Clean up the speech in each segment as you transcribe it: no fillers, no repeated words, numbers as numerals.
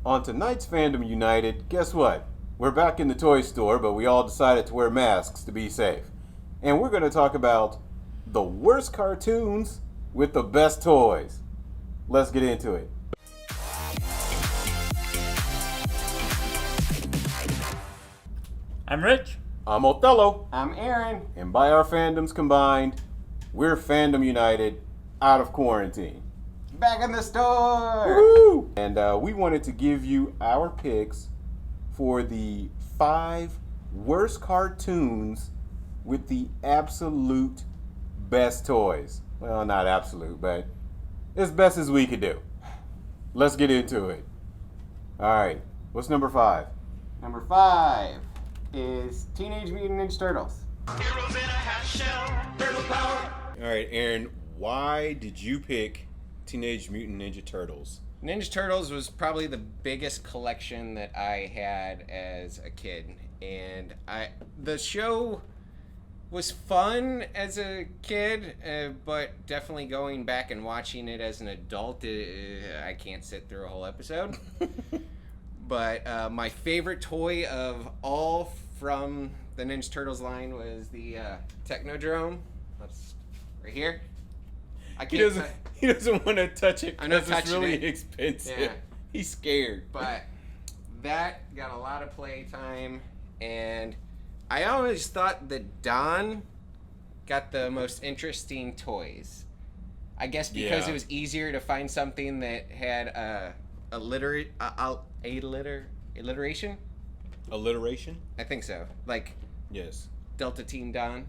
On tonight's Fandom United, guess what? We're back in the toy store, but we all decided to wear masks to be safe. And we're going to talk about the worst cartoons with the best toys. Let's get into it. I'm Rich. I'm Othello. I'm Aaron. And by our fandoms combined, we're Fandom United out of quarantine. Back in the store. Woo! And we wanted to give you our picks for the 5 worst cartoons with the absolute best toys. Well, not absolute, but as best as we could do. Let's get into it. All right, what's number 5? Number 5 is Teenage Mutant Ninja Turtles. Heroes in a half shell, turtle power. All right, Aaron, why did you pick Teenage Mutant Ninja Turtles? Ninja Turtles was probably the biggest collection that I had as a kid, and the show was fun as a kid, but definitely going back and watching it as an adult, I can't sit through a whole episode. But my favorite toy of all from the Ninja Turtles line was the Technodrome. That's right here. He doesn't want to touch it I'm not because it's touching really it. expensive. Yeah. He's scared. But that got a lot of play time, and I always thought that Don got the most interesting toys. I guess because Yeah. it was easier to find something that had alliteration. Alliteration? I think so. Like Yes. Delta Team Don.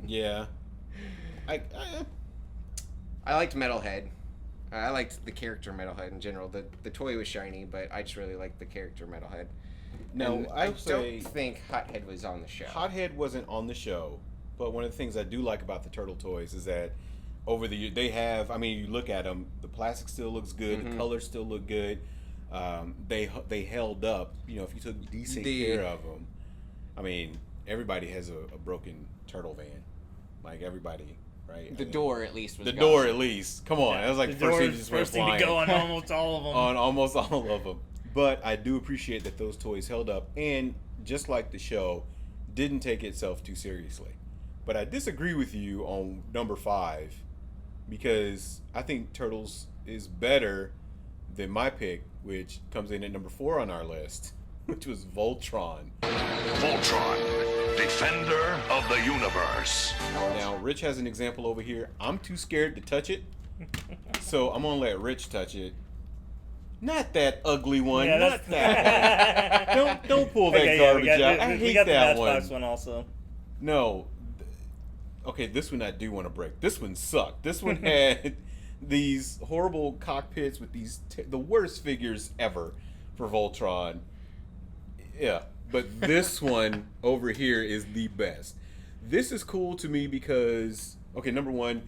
Yeah. I liked Metalhead. I liked the character Metalhead in general. The toy was shiny, but I just really liked the character Metalhead. No, And I I would say don't think Hothead was on the show. Hothead wasn't on the show, but one of the things I do like about the Turtle toys is that over the year they have. I mean, you look at them, the plastic still looks good, the colors still look good. They held up. You know, if you took decent care of them. I mean, everybody has a broken turtle van, like everybody. Right? The door, at least, was the gone. door, at least. Come on, that was like The the first door thing is just went first thing to flying. go on almost all of them. On almost all of them. But I do appreciate that those toys held up, and just like the show, didn't take itself too seriously. But I disagree with you on number 5 because I think Turtles is better than my pick, which comes in at number 4 on our list, which was Voltron. Voltron, defender of the universe. Now, Rich has an example over here. I'm too scared to touch it, so I'm gonna let Rich touch it. Not that ugly one. Yeah, not that one. Don't pull that Okay, garbage we got, out. I we hate got the that Matchbox one. one also. No. Okay, this one I do want to break. This one sucked. This one had these horrible cockpits with these the worst figures ever for Voltron. Yeah, but this one over here is the best. This is cool to me because, okay, number one,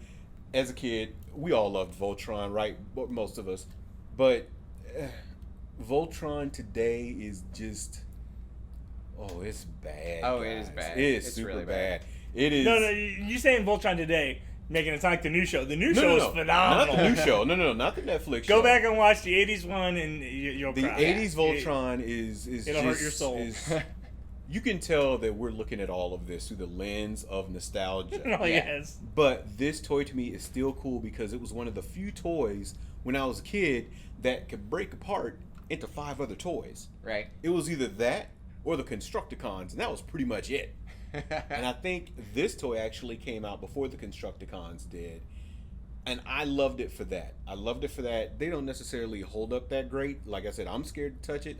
as a kid, we all loved Voltron, right? Most of us. But Voltron today is just, it's bad. Oh, guys. it is bad. It's It's super really bad. bad. It is. No, you saying Voltron today, making it sound like the new show. The new No, show no, is no. phenomenal. Not the new show. No, not the Netflix show. Go back and watch the 80's one and you'll The cry. 80s Voltron is it'll just, hurt your soul. You can tell that we're looking at all of this through the lens of nostalgia. Oh, yes. But this toy to me is still cool because it was one of the few toys when I was a kid that could break apart into 5 other toys. Right. It was either that or the Constructicons, and that was pretty much it. And I think this toy actually came out before the Constructicons did. And I loved it for that. They don't necessarily hold up that great. Like I said, I'm scared to touch it.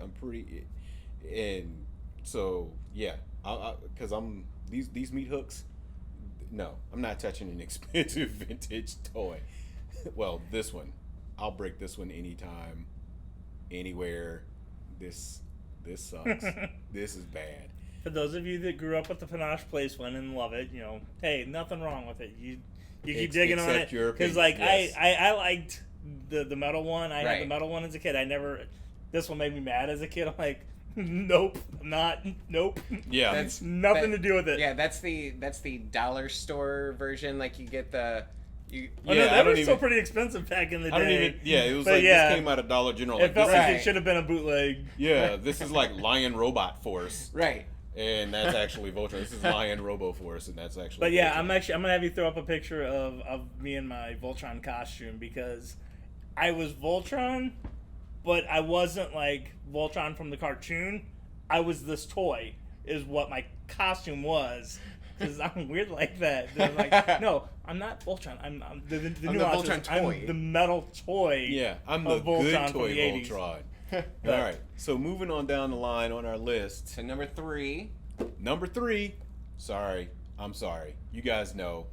And so, yeah. Because these meat hooks, no, I'm not touching an expensive vintage toy. Well, this one. I'll break this one anytime, anywhere. This sucks. This is bad. For those of you that grew up with the Panache Place one and love it, hey, nothing wrong with it. You keep digging on Except it. your Because, opinion, yes. I liked the metal one. I had Right. the metal one as a kid. This one made me mad as a kid. I'm like, nope, nope. Yeah. That's Nothing to do with it. Yeah, that's the dollar store version. Like you get the Oh, no, they were still pretty expensive back in the day. I don't even. Yeah, it was But like yeah, this came out of Dollar General. It Like, felt this like is, it should have been a bootleg. yeah, this is like Lion Robot Force, Right. and that's actually Voltron. This is Lion Robo Force, and that's actually. But yeah, Voltron. I'm gonna have you throw up a picture of me in my Voltron costume because I was Voltron, but I wasn't like Voltron from the cartoon. I was this toy, is what my costume was. Because I'm weird like that. They're like, no, I'm not Voltron. I'm the I'm nuance the is Voltron toy. I'm the metal toy. Yeah, I'm the of Voltron good from toy the 80s. Voltron. All right, so moving on down the line on our list. So number 3. Number 3. Sorry, I'm sorry. You guys know.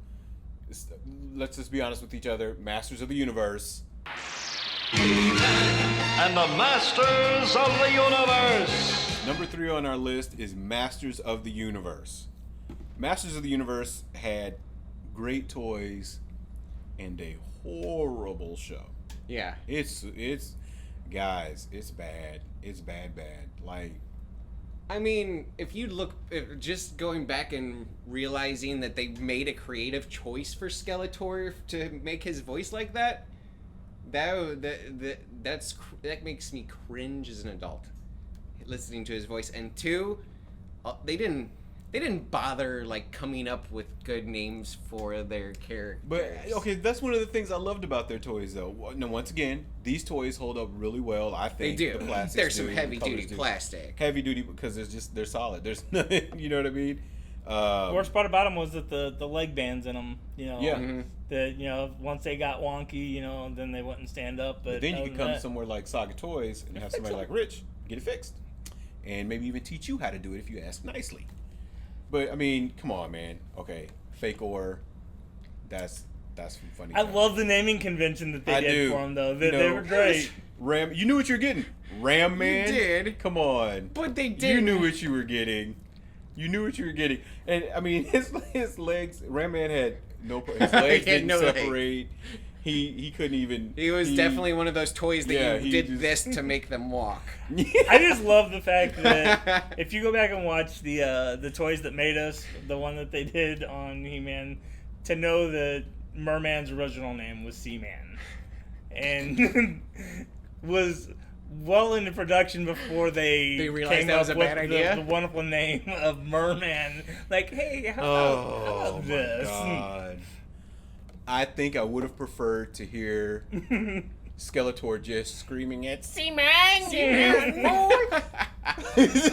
Let's just be honest with each other. Masters of the Universe. And the Masters of the Universe. Number 3 on our list is Masters of the Universe. Masters of the Universe had great toys and a horrible show. Yeah. It's guys, it's bad. It's bad. Like, I mean, if you look, just going back and realizing that they made a creative choice for Skeletor to make his voice like that, that makes me cringe as an adult, listening to his voice. And 2, they didn't bother like coming up with good names for their characters. but okay, that's one of the things I loved about their toys, though. Now, once again, these toys hold up really well. I They think do. The plastics There's do, some the heavy colors duty do. plastic. Heavy duty because they're solid. There's nothing, you know what I mean? The worst part about them was that the leg bands in them, you know, Yeah. Mm-hmm. that, you know, once they got wonky, you know, then they wouldn't stand up. But Then you other could than come that- somewhere like Saga Toys and have somebody like Rich get it fixed, and maybe even teach you how to do it if you ask nicely. But I mean, come on, man. Okay, Fake Ore. That's some funny. I crap. love the naming convention that they I did do. for them, though. You They know, were great. Ram. You knew what you're getting. Ram Man. did. Come on. But they You didn't. knew what you were getting. You knew what you were getting. And I mean, his legs. Ram Man had no. His legs He had didn't no legs. separate. He couldn't even. He was definitely one of those toys that Yeah, you he did just- this to make them walk. I just love the fact that if you go back and watch the Toys That Made Us, the one that they did on He-Man, to know that Merman's original name was Seaman, and was well into production before they realized came that was up a with bad idea? the wonderful name of Merman. Like, hey, how Oh about my this? god! I think I would have preferred to hear Skeletor just screaming at Seaman.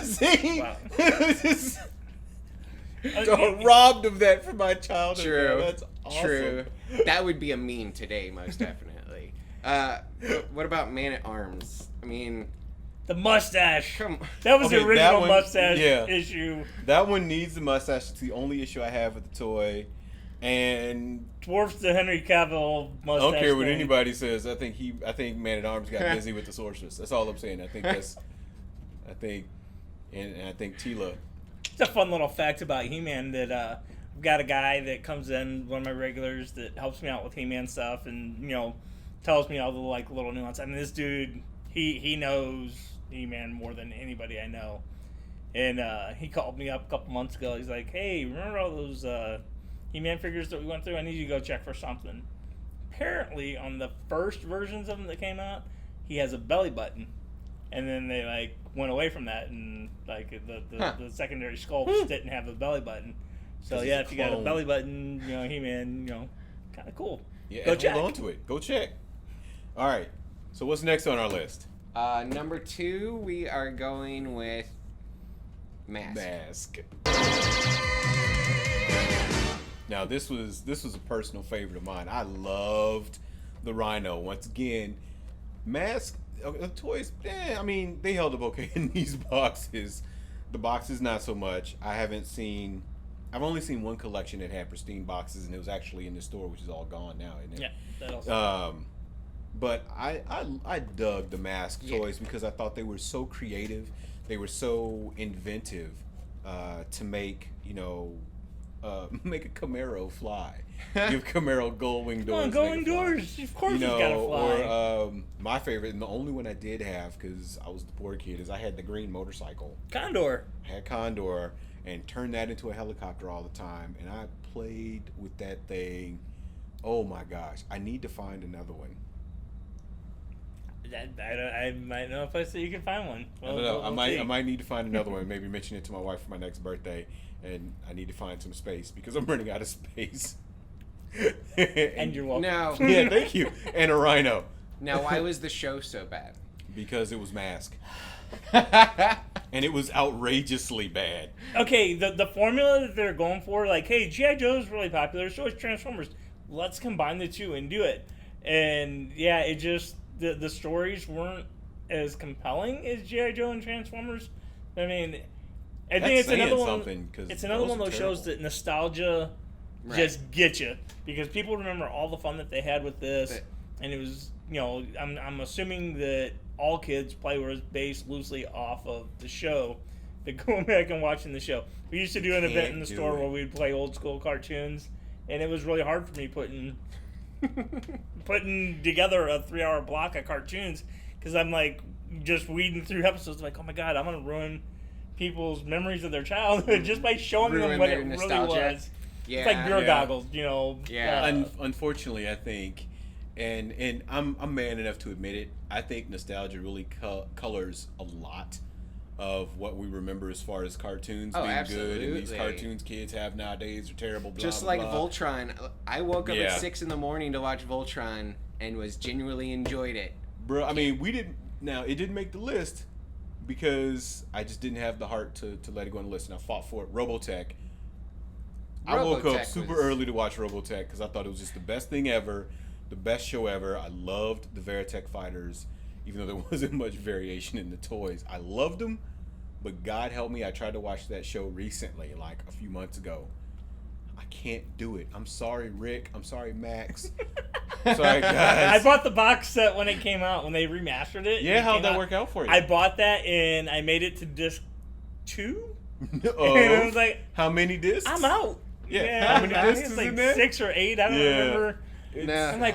See? Wow. Robbed of that from my childhood. True. Man. That's awesome. True. That would be a meme today, most definitely. What about Man at Arms? I mean, The mustache. come. That was Okay, the original that one- mustache yeah. issue. That one needs the mustache. It's the only issue I have with the toy. And Dwarfs the Henry Cavill I mustache. don't care what thing. anybody says. I think Man at Arms got busy with the sorceress. That's all I'm saying. I think Tila. It's a fun little fact about He-Man that I've got a guy that comes in, one of my regulars, that helps me out with He-Man stuff, and you know, tells me all the like little nuance. I mean, this dude, he knows He-Man more than anybody I know, and he called me up a couple months ago. He's like, "Hey, remember all those He-Man figures that we went through? I need you to go check for something." Apparently, on the first versions of them that came out, he has a belly button. And then they like went away from that, and like the secondary sculpts didn't have a belly button. So 'Cause yeah, it's if you got a clone. belly button, you know, He-Man, you know, kind of cool. Yeah, Go and check. hold on to it. Go check. All right. So what's next on our list? Number 2, we are going with M.a.s.k. Now this was a personal favorite of mine. I loved the Rhino. Once again, M.a.s.k. The toys, I mean, they held up okay in these boxes. The boxes, not so much. I've only seen one collection that had pristine boxes, and it was actually in the store, which is all gone now, isn't it? Yeah, that also. But I dug the M.a.s.k. toys because I thought they were so creative. They were so inventive to make, make a Camaro fly. Give Camaro gull wing doors. Come on, to make going it fly. doors. Of course, it's gotta fly. Or my favorite, and the only one I did have because I was the poor kid, is I had the green motorcycle. Condor. I had Condor and turned that into a helicopter all the time, and I played with that thing Oh my gosh, I need to find another one. I might know a place that you can find one. I don't know. I might need to find another one. Maybe mention it to my wife for my next birthday, and I need to find some space because I'm running out of space. And you're welcome. Now, Yeah, thank you. And a rhino. now, why was the show so bad? Because it was M.a.s.k. And it was outrageously bad. Okay, the formula that they're going for, like, hey, G.I. Joe's really popular, so is Transformers. Let's combine the two and do it. And yeah, it just the stories weren't as compelling as G.I. Joe and Transformers. I mean, I think it's another one. It's another one of those shows that nostalgia just get you, because people remember all the fun that they had with this, and it was, I'm assuming that all kids play was based loosely off of the show. But going back and watching the show, we used to do an event in the store where we'd play old school cartoons, and it was really hard for me putting together a 3-hour block of cartoons, because I'm like just weeding through episodes like, oh my god, I'm gonna ruin people's memories of their childhood just by showing them what it really was. Yeah, it's like beer goggles, Yeah. Unfortunately, I think, and I'm man enough to admit it, I think nostalgia really colors a lot of what we remember as far as cartoons being absolutely. good, and these cartoons kids have nowadays are terrible. Blah, Just blah, like blah. Voltron, I woke up at 6 in the morning to watch Voltron and was genuinely enjoyed it. Bro, I mean, it didn't make the list because I just didn't have the heart to let it go on the list, and I fought for it. Robotech. I woke up super early to watch Robotech because I thought it was just the best thing ever, the best show ever. I loved the Veritech fighters, even though there wasn't much variation in the toys. I loved them, but God help me, I tried to watch that show recently, like a few months ago. I can't do it. I'm sorry, Rick. I'm sorry, Max. Sorry, guys. I bought the box set when it came out, when they remastered it. Yeah, how'd that work out for you? I bought that, and I made it to disc 2. And I was like, how many discs? I'm out. Yeah, how many discs it's is like in there? 6 or 8. I don't remember. I'm like,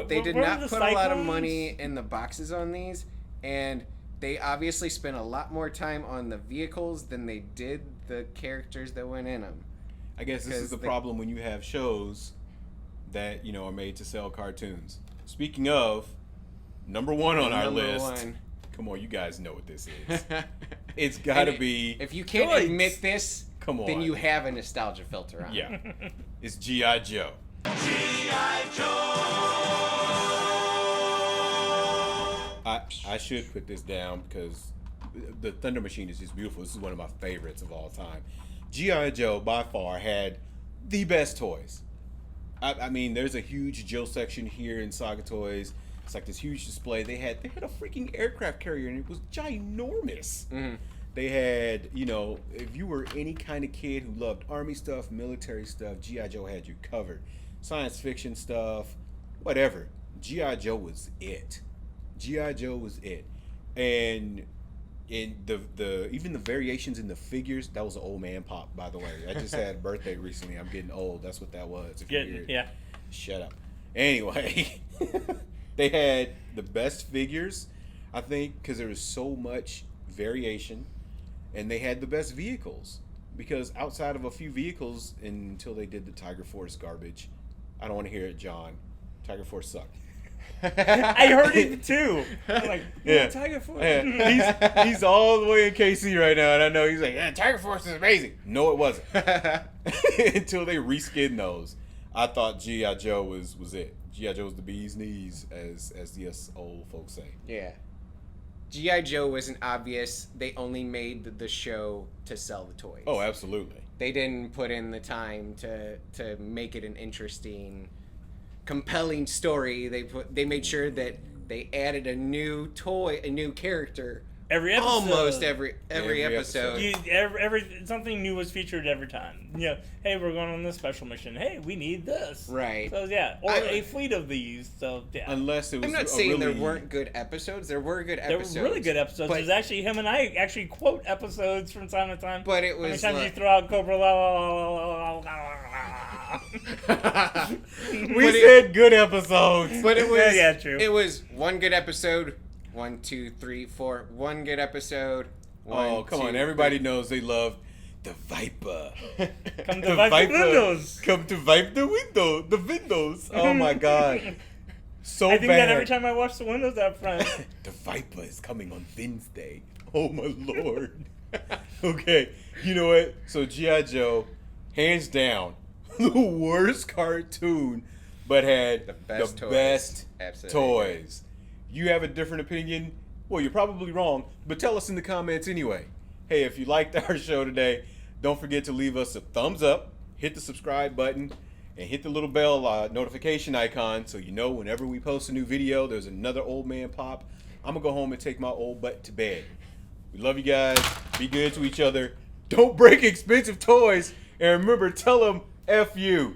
They did not put a lot of cyclones? money in the boxes on these, and they obviously spent a lot more time on the vehicles than they did the characters that went in them. I guess this is the problem when you have shows that, are made to sell cartoons. Speaking of, number one on our list. Come on, you guys know what this is. It's got to be... If you can't admit this, come on, then you have a nostalgia filter on. Yeah. It's G.I. Joe. G.I. Joe! I should put this down because the Thunder Machine is just beautiful. This is one of my favorites of all time. G.I. Joe, by far, had the best toys. I mean, there's a huge Joe section here in Saga Toys. It's like this huge display. They had a freaking aircraft carrier, and it was ginormous. Mm-hmm. They had, if you were any kind of kid who loved Army stuff, military stuff, G.I. Joe had you covered. Science fiction stuff, whatever. G.I. Joe was it. G.I. Joe was it. And in the even the variations in the figures, that was an old man pop, by the way. I just had a birthday recently. I'm getting old. That's what that was. Yeah. Shut up. Anyway, they had the best figures, I think, because there was so much variation, and they had the best vehicles. Because outside of a few vehicles, until they did the Tiger Force garbage, I don't want to hear it, John. Tiger Force sucked. I heard it too. I'm like, Tiger Force. Yeah. He's all the way in KC right now, and I know he's like, Tiger Force is amazing. No, it wasn't. Until they reskinned those, I thought G.I. Joe was it. G.I. Joe was the bee's knees, as the us old folks say. Yeah. G.I. Joe wasn't obvious. They only made the show to sell the toys. Oh, absolutely. They didn't put in the time to make it an interesting, compelling story. They made sure that they added a new toy, a new character. Every episode. Almost every episode. Something new was featured every time. Hey, we're going on this special mission. Hey, we need this. Right. So yeah, or a fleet of these. So yeah. Unless it was. I'm not saying there weren't good episodes. There were good episodes. There were really good episodes. But, There's actually him and I actually quote episodes from time to time. But it was. How many times you throw out Cobra? We said good episodes. But it was. Yeah, true. It was one good episode. 1, 2, 3, 4. One good episode. Come on. Everybody knows they love The Viper. Come to wipe the windows. Come to wipe the window. The windows. Oh my god. So I think bad. that every time I watch the windows out front. The Viper is coming on Wednesday. Oh my lord. Okay, you know what? So G.I. Joe, hands down, the worst cartoon, but had The best toys. best Absolutely. toys. You have a different opinion? Well, you're probably wrong, but tell us in the comments anyway. Hey, if you liked our show today, don't forget to leave us a thumbs up, hit the subscribe button, and hit the little bell notification icon so you know whenever we post a new video, there's another old man pop. I'm going to go home and take my old butt to bed. We love you guys. Be good to each other. Don't break expensive toys. And remember, tell them F you.